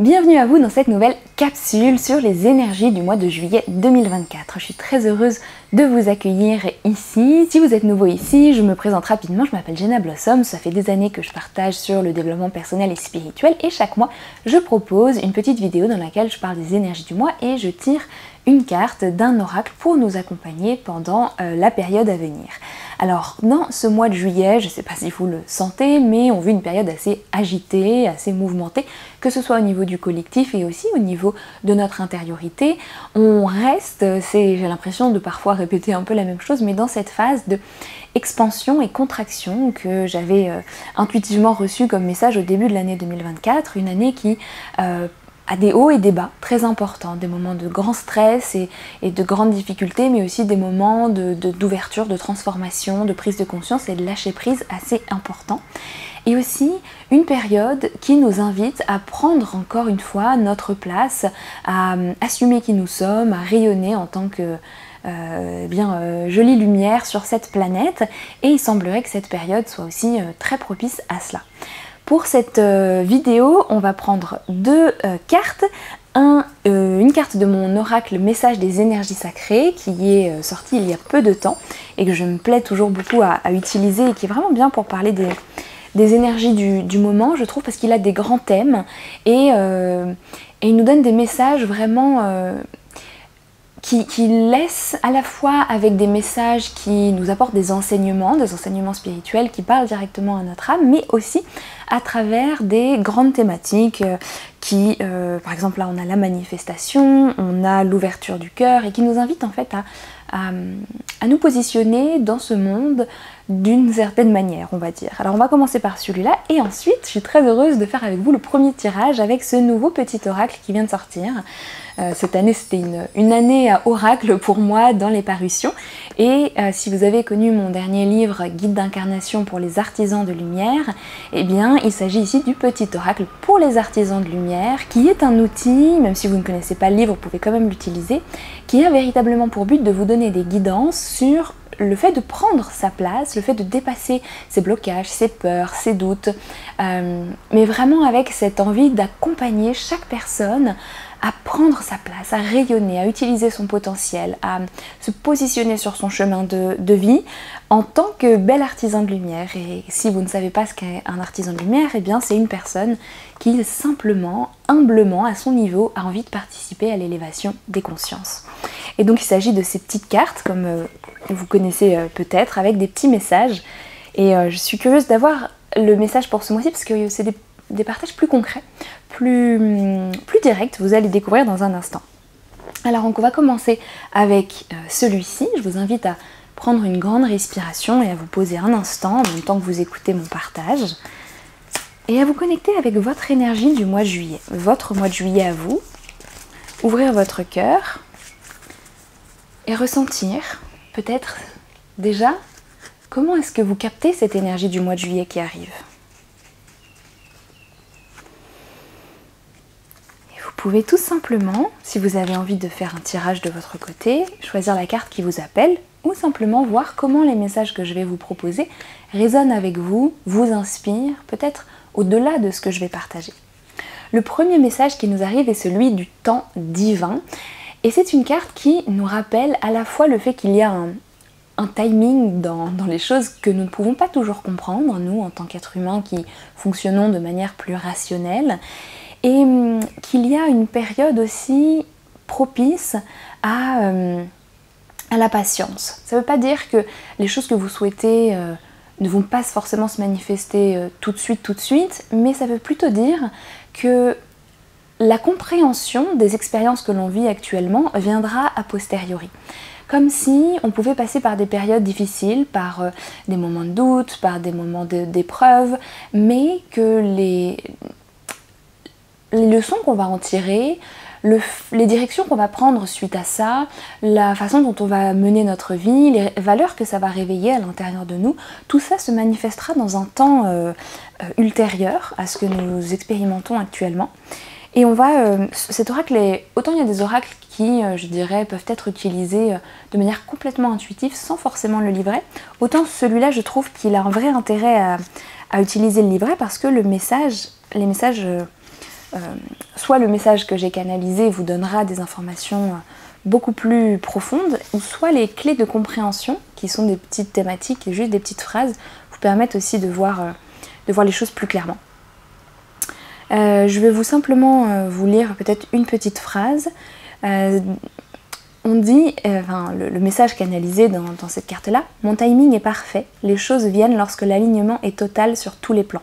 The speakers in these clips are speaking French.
Bienvenue à vous dans cette nouvelle capsule sur les énergies du mois de juillet 2024. Je suis très heureuse de vous accueillir ici. Si vous êtes nouveau ici, je me présente rapidement, je m'appelle Jenna Blossom, ça fait des années que je partage sur le développement personnel et spirituel et chaque mois je propose une petite vidéo dans laquelle je parle des énergies du mois et je tire une carte d'un oracle pour nous accompagner pendant la période à venir. Alors dans ce mois de juillet, je ne sais pas si vous le sentez, mais on vit une période assez agitée, assez mouvementée, que ce soit au niveau du collectif et aussi au niveau de notre intériorité. On reste, j'ai l'impression de parfois répéter un peu la même chose, mais dans cette phase de expansion et contraction que j'avais intuitivement reçue comme message au début de l'année 2024, une année qui à des hauts et des bas très importants, des moments de grand stress et de grandes difficultés, mais aussi des moments d'ouverture, de transformation, de prise de conscience et de lâcher prise assez importants. Et aussi une période qui nous invite à prendre encore une fois notre place, à assumer qui nous sommes, à rayonner en tant que jolie lumière sur cette planète. Et il semblerait que cette période soit aussi très propice à cela. Pour cette vidéo, on va prendre deux cartes. Une carte de mon oracle message des énergies sacrées qui est sortie il y a peu de temps et que je me plais toujours beaucoup à utiliser et qui est vraiment bien pour parler des énergies du moment, je trouve, parce qu'il a des grands thèmes et il nous donne des messages vraiment qui laissent à la fois avec des messages qui nous apportent des enseignements spirituels qui parlent directement à notre âme, mais aussi à travers des grandes thématiques qui, par exemple là on a la manifestation, on a l'ouverture du cœur et qui nous invitent en fait à nous positionner dans ce monde d'une certaine manière, on va dire. Alors on va commencer par celui-là et ensuite je suis très heureuse de faire avec vous le premier tirage avec ce nouveau petit oracle qui vient de sortir. Cette année c'était une année à oracle pour moi dans les parutions et si vous avez connu mon dernier livre Guide d'incarnation pour les artisans de lumière, eh bien il s'agit ici du petit oracle pour les artisans de lumière qui est un outil, même si vous ne connaissez pas le livre vous pouvez quand même l'utiliser, qui a véritablement pour but de vous donner des guidances sur le fait de prendre sa place, le fait de dépasser ses blocages, ses peurs, ses doutes, mais vraiment avec cette envie d'accompagner chaque personne à prendre sa place, à rayonner, à utiliser son potentiel, à se positionner sur son chemin de vie en tant que bel artisan de lumière. Et si vous ne savez pas ce qu'est un artisan de lumière, eh bien c'est une personne qui simplement, humblement, à son niveau, a envie de participer à l'élévation des consciences. Et donc il s'agit de ces petites cartes, comme vous connaissez peut-être, avec des petits messages. Et je suis curieuse d'avoir le message pour ce mois-ci, parce que c'est des partages plus concrets, plus directs, vous allez découvrir dans un instant. Alors on va commencer avec celui-ci. Je vous invite à prendre une grande respiration et à vous poser un instant en même temps que vous écoutez mon partage et à vous connecter avec votre énergie du mois de juillet, votre mois de juillet à vous. Ouvrir votre cœur et ressentir peut-être déjà comment est-ce que vous captez cette énergie du mois de juillet qui arrive. Vous pouvez tout simplement, si vous avez envie de faire un tirage de votre côté, choisir la carte qui vous appelle ou simplement voir comment les messages que je vais vous proposer résonnent avec vous, vous inspirent, peut-être au-delà de ce que je vais partager. Le premier message qui nous arrive est celui du temps divin et c'est une carte qui nous rappelle à la fois le fait qu'il y a un timing dans les choses que nous ne pouvons pas toujours comprendre, nous en tant qu'êtres humains qui fonctionnons de manière plus rationnelle, et qu'il y a une période aussi propice à la patience. Ça ne veut pas dire que les choses que vous souhaitez ne vont pas forcément se manifester tout de suite, mais ça veut plutôt dire que la compréhension des expériences que l'on vit actuellement viendra a posteriori. Comme si on pouvait passer par des périodes difficiles, par des moments de doute, par des moments d'épreuve, mais que les leçons qu'on va en tirer, les directions qu'on va prendre suite à ça, la façon dont on va mener notre vie, les valeurs que ça va réveiller à l'intérieur de nous, tout ça se manifestera dans un temps ultérieur à ce que nous expérimentons actuellement. Et cet oracle autant il y a des oracles qui, je dirais, peuvent être utilisés de manière complètement intuitive sans forcément le livret, autant celui-là je trouve qu'il a un vrai intérêt à utiliser le livret parce que les messages soit le message que j'ai canalisé vous donnera des informations beaucoup plus profondes, ou soit les clés de compréhension, qui sont des petites thématiques et juste des petites phrases, vous permettent aussi de voir les choses plus clairement. Je vais simplement vous lire peut-être une petite phrase. On dit, le message canalisé dans cette carte-là, « Mon timing est parfait, les choses viennent lorsque l'alignement est total sur tous les plans.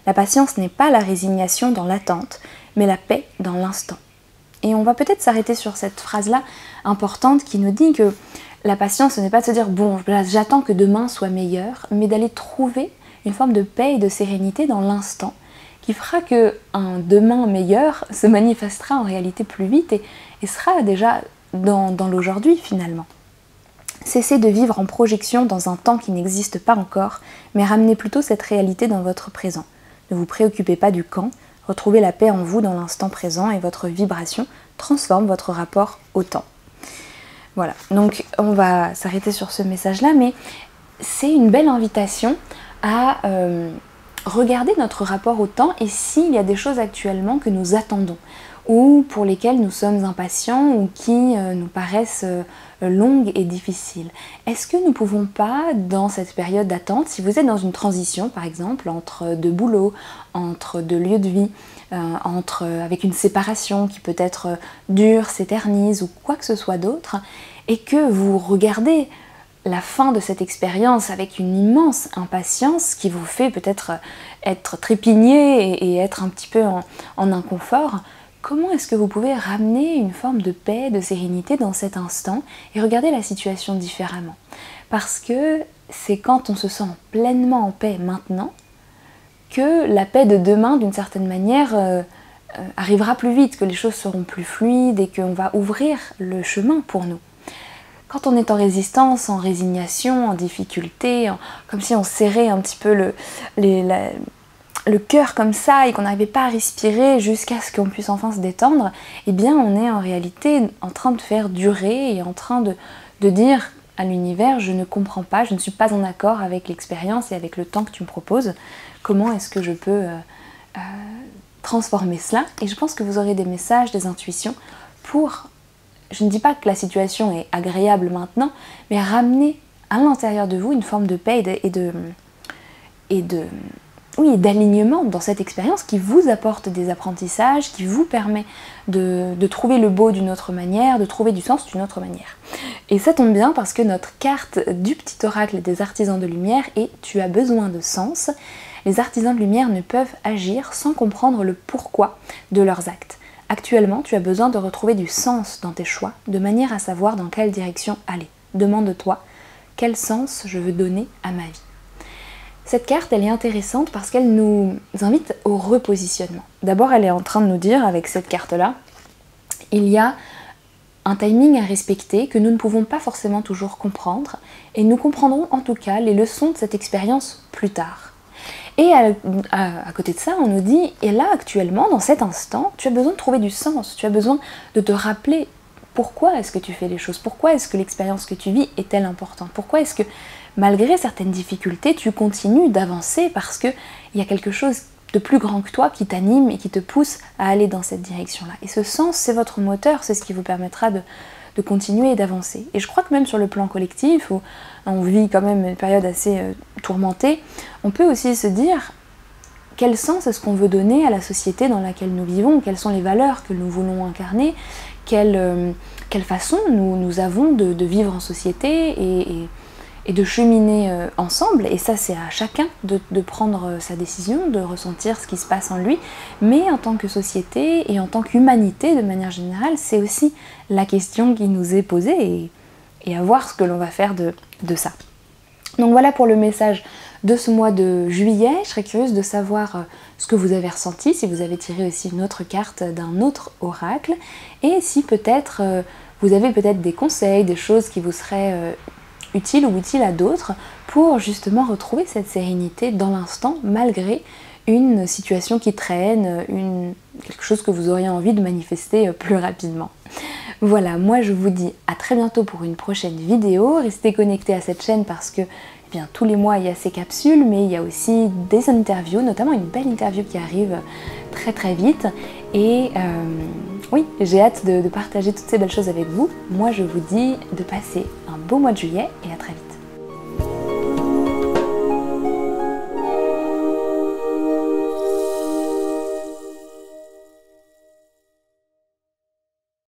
La patience n'est pas la résignation dans l'attente, mais la paix dans l'instant. » Et on va peut-être s'arrêter sur cette phrase-là importante qui nous dit que la patience, ce n'est pas de se dire « bon, j'attends que demain soit meilleur », mais d'aller trouver une forme de paix et de sérénité dans l'instant, qui fera qu'un demain meilleur se manifestera en réalité plus vite et sera déjà dans l'aujourd'hui finalement. Cessez de vivre en projection dans un temps qui n'existe pas encore, mais ramenez plutôt cette réalité dans votre présent. Ne vous préoccupez pas du quand, retrouvez la paix en vous dans l'instant présent et votre vibration transforme votre rapport au temps. Voilà, donc on va s'arrêter sur ce message-là, mais c'est une belle invitation à regarder notre rapport au temps et s'il y a des choses actuellement que nous attendons ou pour lesquelles nous sommes impatients ou qui nous paraissent longues et difficiles. Est-ce que nous ne pouvons pas, dans cette période d'attente, si vous êtes dans une transition par exemple, entre deux boulots, entre deux lieux de vie, avec une séparation qui peut être dure, s'éternise ou quoi que ce soit d'autre, et que vous regardez la fin de cette expérience avec une immense impatience qui vous fait peut-être être trépigné et être un petit peu en inconfort, comment est-ce que vous pouvez ramener une forme de paix, de sérénité dans cet instant et regarder la situation différemment? Parce que c'est quand on se sent pleinement en paix maintenant que la paix de demain, d'une certaine manière, arrivera plus vite, que les choses seront plus fluides et qu'on va ouvrir le chemin pour nous. Quand on est en résistance, en résignation, en difficulté, comme si on serrait un petit peu le cœur comme ça et qu'on n'arrivait pas à respirer jusqu'à ce qu'on puisse enfin se détendre, eh bien on est en réalité en train de faire durer et en train de dire à l'univers « je ne comprends pas, je ne suis pas en accord avec l'expérience et avec le temps que tu me proposes, comment est-ce que je peux transformer cela ?» Et je pense que vous aurez des messages, des intuitions pour, je ne dis pas que la situation est agréable maintenant, mais ramener à l'intérieur de vous une forme de paix et d'alignement dans cette expérience qui vous apporte des apprentissages, qui vous permet de trouver le beau d'une autre manière, de trouver du sens d'une autre manière. Et ça tombe bien parce que notre carte du petit oracle des artisans de lumière est « Tu as besoin de sens ». Les artisans de lumière ne peuvent agir sans comprendre le pourquoi de leurs actes. Actuellement, tu as besoin de retrouver du sens dans tes choix, de manière à savoir dans quelle direction aller. Demande-toi « Quel sens je veux donner à ma vie ?» Cette carte, elle est intéressante parce qu'elle nous invite au repositionnement. D'abord, elle est en train de nous dire, avec cette carte-là, il y a un timing à respecter que nous ne pouvons pas forcément toujours comprendre, et nous comprendrons en tout cas les leçons de cette expérience plus tard. Et à côté de ça, on nous dit, et là actuellement, dans cet instant, tu as besoin de trouver du sens, tu as besoin de te rappeler pourquoi est-ce que tu fais les choses, pourquoi est-ce que l'expérience que tu vis est-elle importante, pourquoi est-ce que malgré certaines difficultés, tu continues d'avancer parce qu'il y a quelque chose de plus grand que toi qui t'anime et qui te pousse à aller dans cette direction-là. Et ce sens, c'est votre moteur, c'est ce qui vous permettra de continuer et d'avancer. Et je crois que même sur le plan collectif, où on vit quand même une période assez tourmentée, on peut aussi se dire quel sens est-ce qu'on veut donner à la société dans laquelle nous vivons, quelles sont les valeurs que nous voulons incarner, quelle façon nous avons de vivre en société et de cheminer ensemble, et ça c'est à chacun de prendre sa décision, de ressentir ce qui se passe en lui, mais en tant que société et en tant qu'humanité de manière générale, c'est aussi la question qui nous est posée et à voir ce que l'on va faire de ça. Donc voilà pour le message de ce mois de juillet. Je serais curieuse de savoir ce que vous avez ressenti, si vous avez tiré aussi une autre carte d'un autre oracle, et si peut-être vous avez peut-être des conseils, des choses qui vous seraient utile ou utile à d'autres pour justement retrouver cette sérénité dans l'instant malgré une situation qui traîne, quelque chose que vous auriez envie de manifester plus rapidement. Voilà, moi je vous dis à très bientôt pour une prochaine vidéo. Restez connectés à cette chaîne parce que bien, tous les mois il y a ces capsules, mais il y a aussi des interviews, notamment une belle interview qui arrive très très vite. Et oui, j'ai hâte de partager toutes ces belles choses avec vous. Moi je vous dis de passer un beau mois de juillet et à très vite.